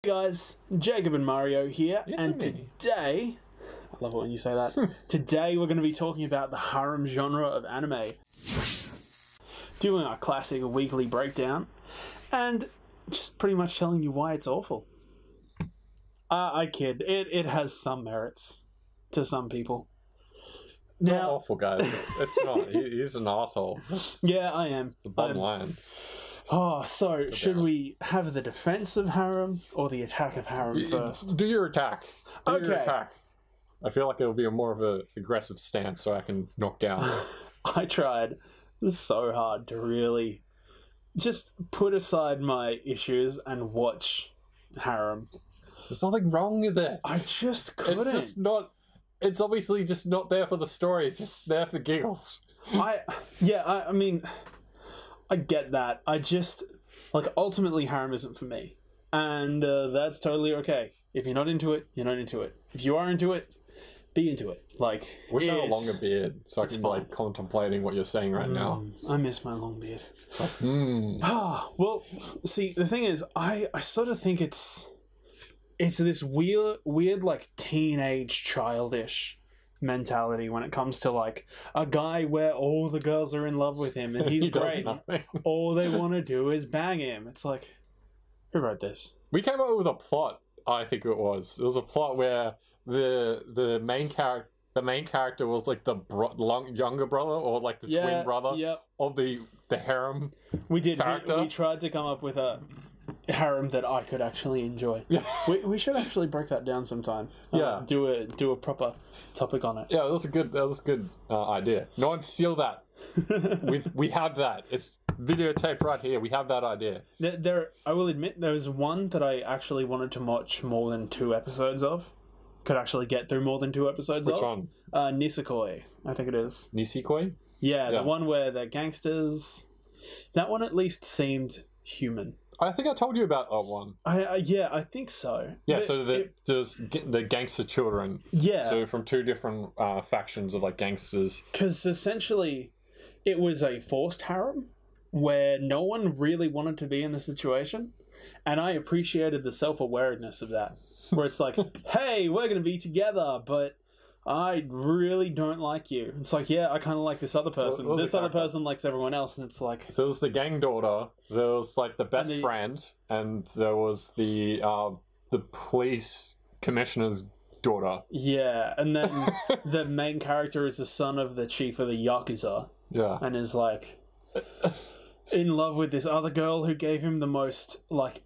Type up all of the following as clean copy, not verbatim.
Hey guys, Jacob and Mario here, and today, I love it when you say that, today we're going to be talking about the harem genre of anime, doing our classic weekly breakdown, and just pretty much telling you why it's awful. I kid, it has some merits to some people. Now, not awful, guys. It's not. He's an asshole. Yeah, I am. The bottom line. Oh, so should we have the defense of harem or the attack of harem first? Do your attack. Do your attack. I feel like it'll be more of an aggressive stance so I can knock down. I tried so hard to really just put aside my issues and watch harem. There's nothing wrong with it. I just couldn't. It's just not... It's obviously just not there for the story. It's just there for giggles. I mean... I get that. I just... Like, ultimately, harem isn't for me. And that's totally okay. If you're not into it, you're not into it. If you are into it, be into it. Like, wish I had a longer beard so I can be, like, contemplating what you're saying right now. I miss my long beard. Well, see, the thing is, I sort of think it's this weird, like, teenage, childish mentality when it comes to like a guy where all the girls are in love with him and he's great. All they want to do is bang him. It's like, who wrote this? We came up with a plot. I think it was a plot where the main character was like the younger brother or like the twin brother of the harem. We did. We tried to come up with a harem that I could actually enjoy. Yeah. We should actually break that down sometime. Do a proper topic on it. Yeah, that was a good idea. No one steal that. we have that. It's videotape right here. We have that idea. I will admit there was one that I actually wanted to watch more than 2 episodes of. Could actually get through more than 2 episodes of. Which one? Nisekoi, I think it is. Nisekoi? Yeah, the one where they're gangsters. That one at least seemed human. I think I told you about that one. Yeah, I think so. Yeah, but so there's the gangster children. Yeah. So from 2 different factions of like gangsters. Because essentially, it was a forced harem where no one really wanted to be in the situation, and I appreciated the self-awareness of that. Where it's like, hey, we're going to be together, but I really don't like you. It's like, yeah, I kind of like this other person. So this other person likes everyone else, and it's like... So there was the gang daughter, there was like the best friend, and there was the police commissioner's daughter. Yeah, and then the main character is the son of the chief of the Yakuza. Yeah. And is like in love with this other girl who gave him the most, like,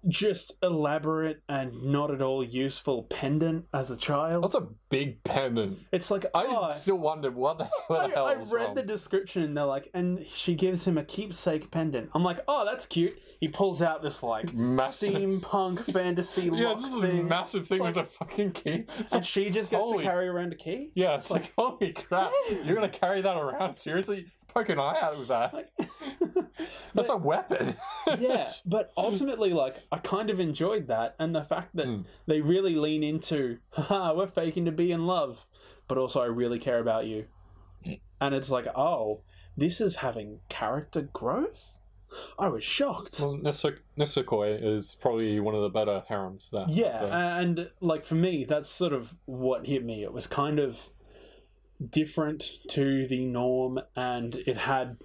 just elaborate and not at all useful pendant as a child. That's a big pendant. It's like, I still wondered what the hell I read the description and they're like, and she gives him a keepsake pendant. I'm like, oh, that's cute. He pulls out this like steampunk fantasy lock this is thing. A massive thing with a fucking key. And she just gets to carry around a key? Yeah, it's like, holy crap. You're going to carry that around? Seriously? Poke an eye out with that. That's a weapon. Yeah, but ultimately, like, I kind of enjoyed that, and the fact that they really lean into, haha, we're faking to be in love, but also I really care about you. And it's like, oh, this is having character growth? I was shocked. Well, Nisekoi is probably one of the better harems there. Yeah, and, like, for me, that's sort of what hit me. It was kind of different to the norm, and it had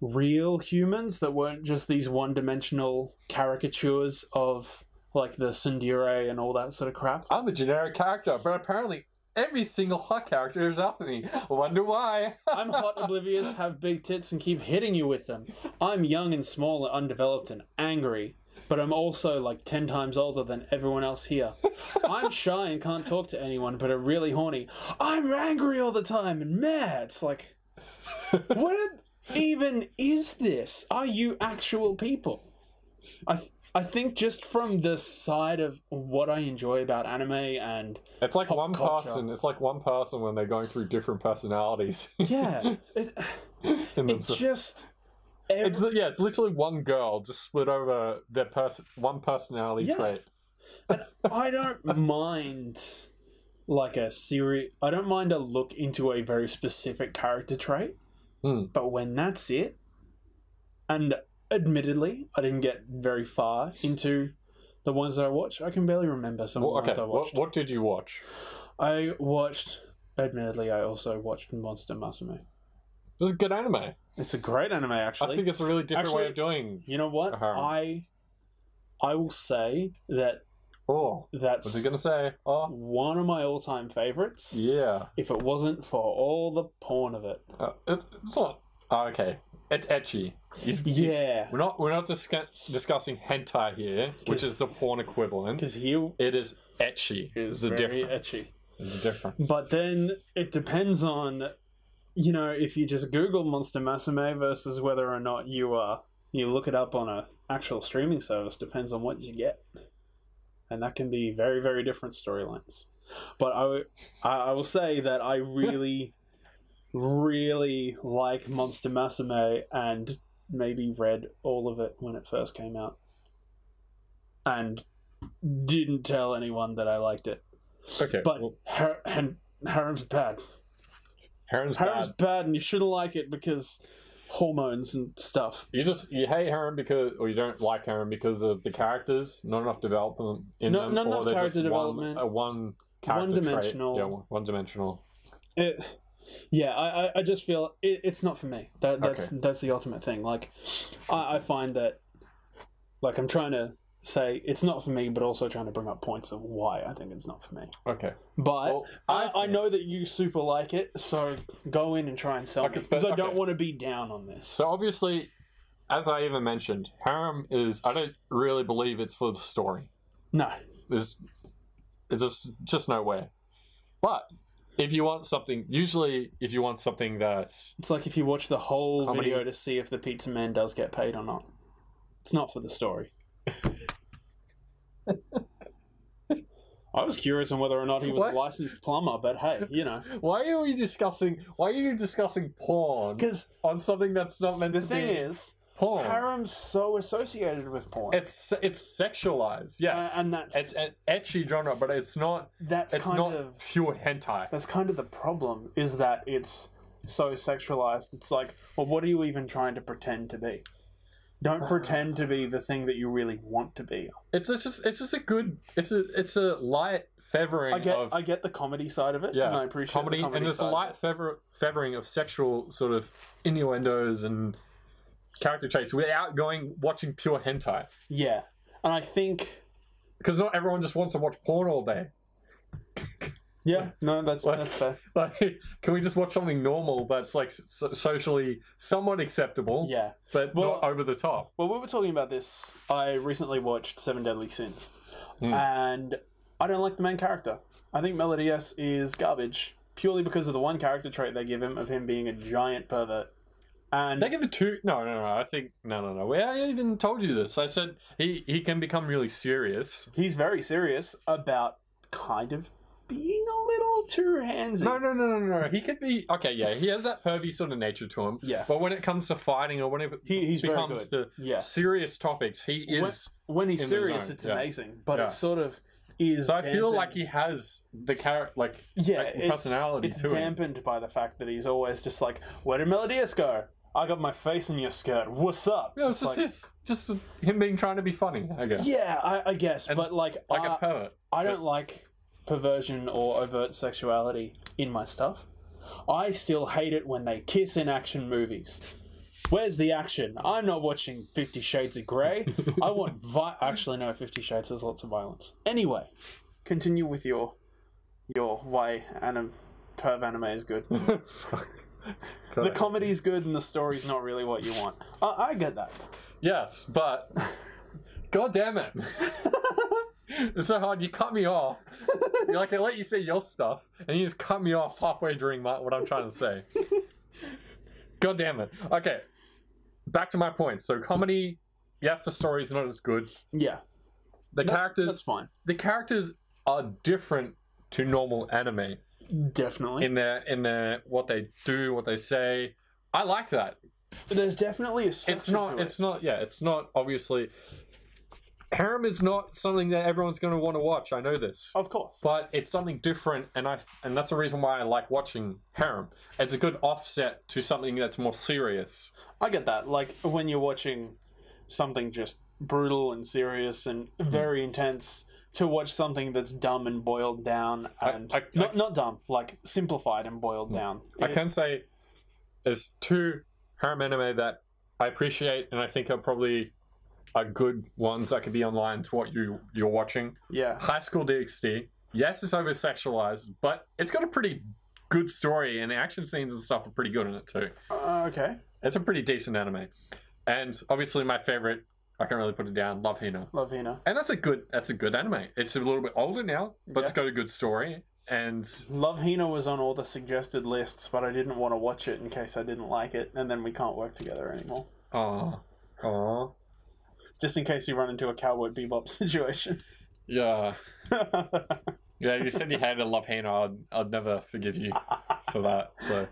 real humans that weren't just these one-dimensional caricatures of like the tsundere and all that sort of crap. I'm a generic character, but apparently every single hot character is after me. Wonder why. I'm hot, oblivious, have big tits, and keep hitting you with them. I'm young and small and undeveloped and angry, but I'm also like 10 times older than everyone else here. I'm shy and can't talk to anyone, but I'm really horny. I'm angry all the time and mad. It's like, what even is this? Are you actual people? I think just from the side of what I enjoy about anime and it's like one person. It's like one person when they're going through different personalities. Yeah, it's just. It's literally one girl just split over their one personality trait. And I don't mind like I don't mind a look into a very specific character trait, but when that's it, and admittedly, I didn't get very far into The ones that I watch, I can barely remember some of the ones I watched. What did you watch? I watched, admittedly, I also watched Monster Musume. It was a good anime. It's a great anime, actually. I think it's a really different way of doing. You know what? I will say that. Oh, that's what's he gonna say? Oh, one of my all-time favorites. Yeah. If it wasn't for all the porn of it. It's not. Oh, okay. It's ecchi. We're not discussing hentai here, which is the porn equivalent. Because it is ecchi. It's a very difference. ecchi. There's a difference. But then it depends on, you know, if you just Google Monster Musume versus whether or not you look it up on a actual streaming service. Depends on what you get, and that can be very, very different storylines. But I will say that I really. Really like Monster Musume and maybe read all of it when it first came out. And didn't tell anyone that I liked it. Okay. But Harem's bad. Harem's bad and you shouldn't like it because hormones and stuff. You hate Harem or you don't like Harem because of the characters, not enough development in them. Not enough character development. One character one-dimensional. Trait. Yeah, one-dimensional. Yeah, I just feel it's not for me. That's the ultimate thing. Like, I find that, like, I'm trying to say it's not for me, but also trying to bring up points of why I think it's not for me. Okay. But I know that you super like it, so go in and try and sell me, because I don't want to be down on this. So obviously, as I even mentioned, Harem is, I don't really believe it's for the story. No. There's just no way. But if you want something, if you want something that's... It's like if you watch the whole comedy video to see if the pizza man does get paid or not. It's not for the story. I was curious on whether or not he was a licensed plumber, but hey, you know. Why are you discussing porn on something that's not meant to be? The thing is... Porn. Harem's so associated with porn. It's sexualized, yes, and that's it's an ecchi genre, but it's not. It's not pure hentai. That's kind of the problem. Is that it's so sexualized? It's like, well, what are you even trying to pretend to be? Don't pretend to be the thing that you really want to be. It's just a good. It's a light feathering. I get the comedy side of it. Yeah, and I appreciate comedy, the comedy and there's a light feathering of sexual sort of innuendos and character traits without watching pure hentai. Yeah, and I think because not everyone just wants to watch porn all day. Yeah, no, that's fair. Like, can we just watch something normal that's like socially somewhat acceptable? Yeah, but not over the top. Well, we were talking about this. I recently watched Seven Deadly Sins, and I don't like the main character. I think Melodius is garbage purely because of the one character trait they give him of him being a giant pervert. And they give it two. No. I think no. I even told you this. I said he can become really serious. He's very serious about kind of being a little too handsy. No. He could be okay. Yeah, he has that pervy sort of nature to him. Yeah. But when it comes to fighting or whenever he becomes to serious topics, he is when he's serious. It's amazing, but it sort of is. So I feel like he has the character, personality. It's dampened by the fact that he's always just like, "Where did Melodius go? I got my face in your skirt. What's up?" Yeah, it's just him being trying to be funny, I guess. Yeah, I guess, but like a pervert. I don't like perversion or overt sexuality in my stuff. I still hate it when they kiss in action movies. Where's the action? I'm not watching 50 Shades of Grey. I want actually no, 50 Shades has lots of violence. Anyway, continue with your why perv anime is good. The comedy's good and the story's not really what you want. I get that. Yes, but god damn it. It's so hard. You cut me off. You're like, I let you say your stuff, and you just cut me off halfway during what I'm trying to say. God damn it. Okay, back to my point. So comedy, yes, the story's not as good. Yeah. That's fine. The characters are different to normal anime. Definitely. In their what they do, what they say. I like that. There's definitely a structure to it. It's not obviously. Harem is not something that everyone's going to want to watch. I know this, of course, but it's something different, and that's the reason why I like watching Harem. It's a good offset to something that's more serious. I get that. Like when you're watching something just brutal and serious and very intense to watch something that's dumb and boiled down and not dumb, like simplified and boiled down. I can say there's two harem anime that I appreciate and I think are probably good ones that could be online to what you're watching. Yeah. High School DxD. Yes, it's over sexualized, but it's got a pretty good story and the action scenes and stuff are pretty good in it too. Okay. It's a pretty decent anime. And obviously my favorite, I can't really put it down, Love Hina. Love Hina. And that's a good anime. It's a little bit older now, but it's got a good story. And Love Hina was on all the suggested lists, but I didn't want to watch it in case I didn't like it, and then we can't work together anymore. Aww. Just in case you run into a Cowboy Bebop situation. Yeah. Yeah, you said you hated Love Hina. I'd never forgive you for that. So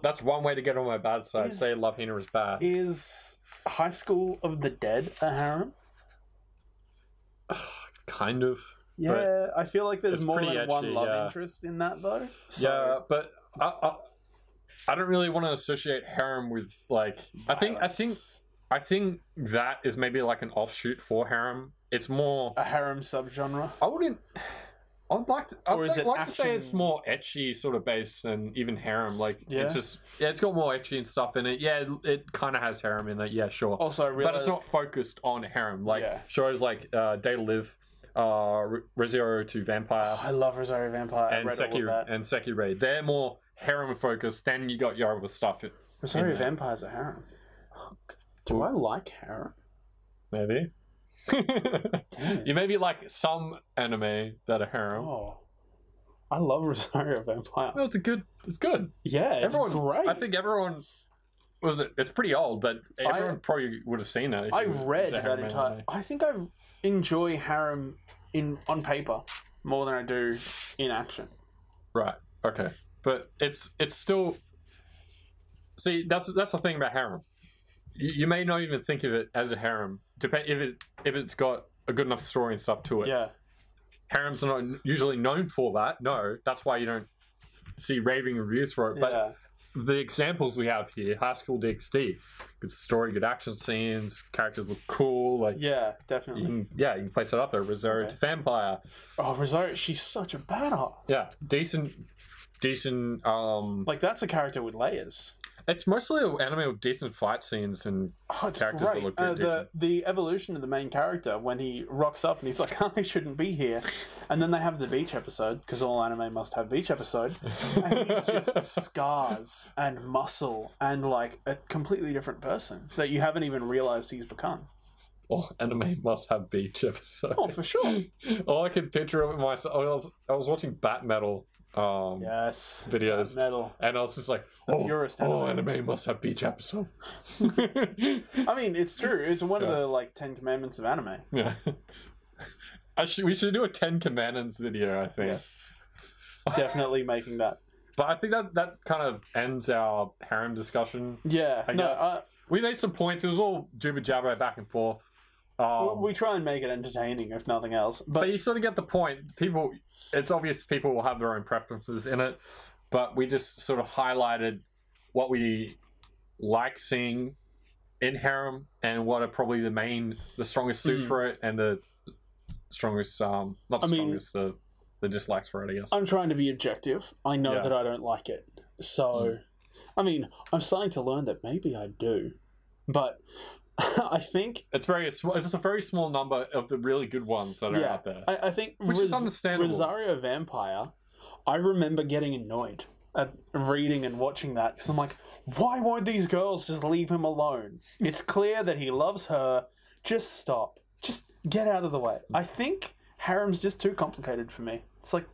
that's one way to get on my bad side. Say Love Hina is bad. Is High School of the Dead a harem? Kind of. Yeah, I feel like there's more than one love interest in that though. So. Yeah, but I don't really want to associate harem with like I think that is maybe like an offshoot for harem. It's more a harem subgenre. I'd like to say it's more ecchi sort of based than even harem. Like it's got more ecchi and stuff in it. Yeah, it kind of has harem in it. Yeah, sure. Also, I realized... but it's not focused on harem. Like shows like Day to Live, Re:Zero to Vampire. I love Re:Zero Vampire. And Sekirei. They're more harem focused. Then you got your other stuff. Re:Zero Vampire's a harem. Do I like harem? Maybe. You maybe like some anime that are harem. Oh, I love Re:Zero Vampire. No, it's good. Yeah, it's great. I think everyone it's pretty old, but everyone probably would have seen it. I read that entire anime. I think I enjoy harem on paper more than I do in action. Right. Okay. But it's still see that's the thing about harem. You may not even think of it as a harem, if it's got a good enough story and stuff to it. Yeah, harems are not usually known for that. No, that's why you don't see raving reviews for it. But the examples we have here, High School DxD, good story, good action scenes, characters look cool. Like definitely. You can place it up there. Re:Zero to Vampire. Oh, Re:Zero, she's such a badass. Yeah, decent. Like that's a character with layers. It's mostly an anime with decent fight scenes and characters that look good. The evolution of the main character when he rocks up and he's like, I shouldn't be here. And then they have the beach episode, because all anime must have beach episode. And he's just scars and muscle and like a completely different person that you haven't even realized he's become. Oh, anime must have beach episode. Oh, for sure. All I can picture of myself, I was watching Bat Metal videos metal. And I was just like, anime must have beach episode. I mean, it's true. It's one of the like 10 commandments of anime. Yeah. We should do a 10 commandments video, I think. Yes. Definitely making that. But I think that kind of ends our harem discussion. Yeah. I guess. We made some points. It was all jibber jabber back and forth. We try and make it entertaining, if nothing else. But you sort of get the point. It's obvious people will have their own preferences in it, but we just sort of highlighted what we like seeing in harem and what are probably the strongest suits for it and the strongest, the dislikes for it, I guess. I'm trying to be objective. I know that I don't like it. So, I mean, I'm starting to learn that maybe I do. But I think it's just a very small number of the really good ones that are out there. I think which is understandable. Re:Zero Vampire, I remember getting annoyed at reading and watching that because I'm like, why won't these girls just leave him alone? It's clear that he loves her. Just stop. Just get out of the way. I think harem's just too complicated for me. It's like,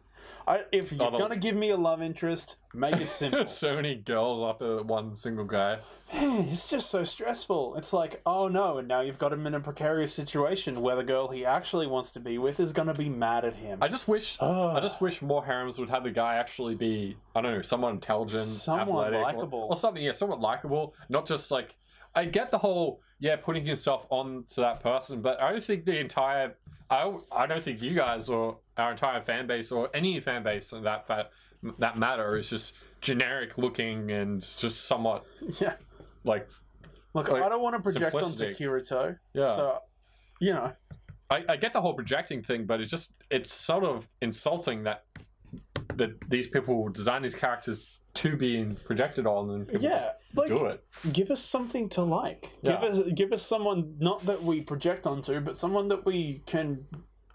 if you're gonna give me a love interest, make it simple. So many girls after one single guy. It's just so stressful. It's like, oh no, and now you've got him in a precarious situation where the girl he actually wants to be with is gonna be mad at him. I just wish more harems would have the guy actually be, I don't know, someone intelligent, athletic, likable, or something. Yeah, somewhat likable, not just like. I get the whole putting yourself on to that person, but I don't think I don't think you guys or our entire fan base or any fan base that matter is just generic looking and just somewhat like Look, I don't want to project onto Kirito. Yeah. So, you know. I get the whole projecting thing, but it's sort of insulting that these people design these characters to be projected on, and people just do it. Give us something to like. Yeah. Give us someone not that we project onto, but someone that we can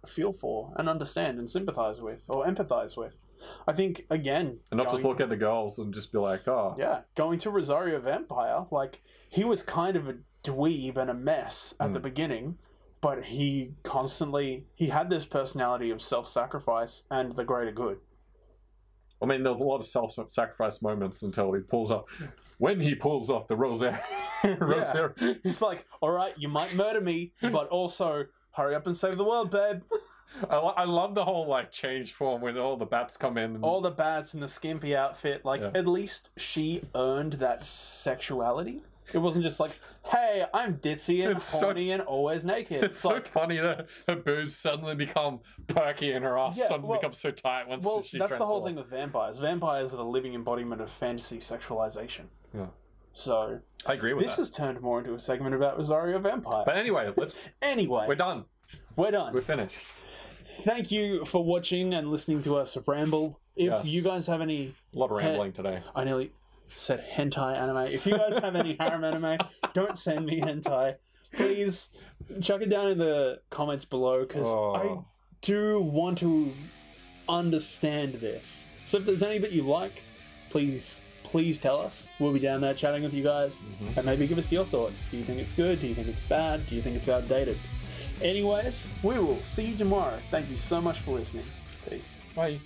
feel for and understand and sympathize with or empathize with. I think, again, and not just look at the girls and just be like, oh yeah, going to Rosario Vampire, like, he was kind of a dweeb and a mess at the beginning, but he had this personality of self-sacrifice and the greater good. I mean, there's a lot of self-sacrifice moments until he pulls off the rosary. Yeah. He's like, all right, you might murder me, but also hurry up and save the world, babe. I love the whole, like, change form when all the bats come in. And... all the bats in the skimpy outfit. Like, at least she earned that sexuality. It wasn't just like, hey, I'm ditzy and horny and always naked. It's so funny that her boobs suddenly become perky and her ass suddenly becomes so tight once she that's the whole thing with vampires. Vampires are the living embodiment of fantasy sexualization. Yeah. So I agree with that. This has turned more into a segment about Rosario Vampire. But anyway, we're done. We're done. We're finished. Thank you for watching and listening to us ramble. If you guys have any... a lot of rambling today. I nearly said hentai anime. If you guys have any harem anime, don't send me hentai. Please chuck it down in the comments below, because I do want to understand this. So if there's any that you like, please tell us. We'll be down there chatting with you guys, and maybe give us your thoughts. Do you think it's good? Do you think it's bad? Do you think it's outdated? Anyways, we will see you tomorrow. Thank you so much for listening. Peace. Bye.